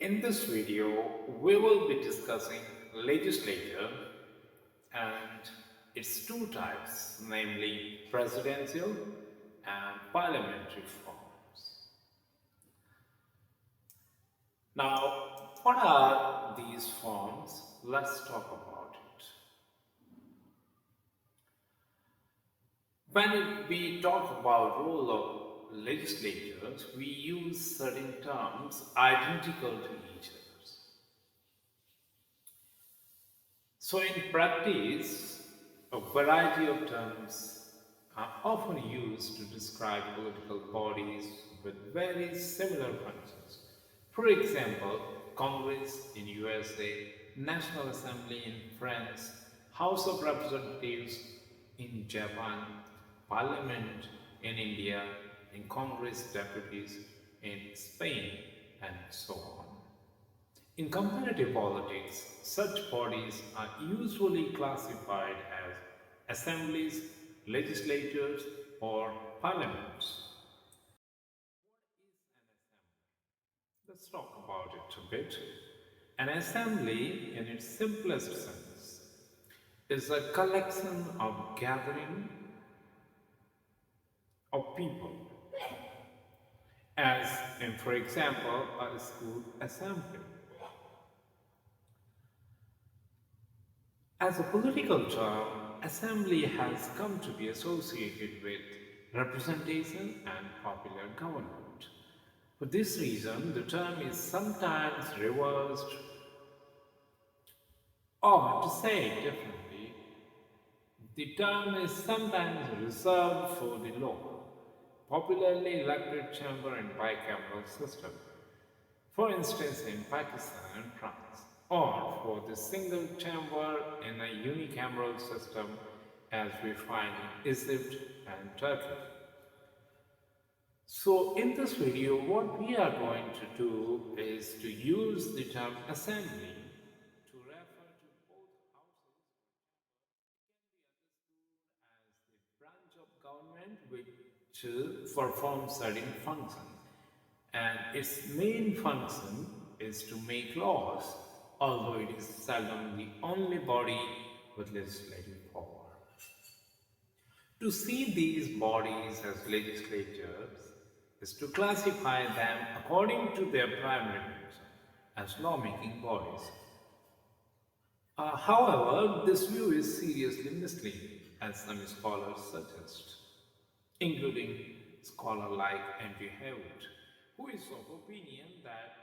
In this video, we will be discussing legislature and its two types, namely presidential and parliamentary forms. Now, what are these forms? Let's talk about it. When we talk about role of legislatures, we use certain terms identical to each other. So, in practice, a variety of terms are often used to describe political bodies with very similar functions. For example, Congress in USA, National Assembly in France, House of Representatives in Japan, Parliament in India, and Congress deputies in Spain, and so on. In comparative politics, such bodies are usually classified as assemblies, legislatures, or parliaments. Let's talk about it a bit. An assembly, in its simplest sense, is a collection of gathering of people, as in, for example, a school assembly. As a political term, assembly has come to be associated with representation and popular government. For this reason, the term is sometimes reversed, or to say it differently, the term is sometimes reserved for the local, popularly elected chamber and bicameral system, for instance in Pakistan and France, or for the single chamber in a unicameral system as we find in Egypt and Turkey. So in this video, what we are going to do is to use the term assembly to refer to both houses as the branch of government which performs certain function, and its main function is to make laws, although it is seldom the only body with legislative power. To see these bodies as legislatures is to classify them according to their primary function as lawmaking bodies. However, this view is seriously misleading, as some scholars suggest, including scholar like Andrew Hewitt, who is of opinion that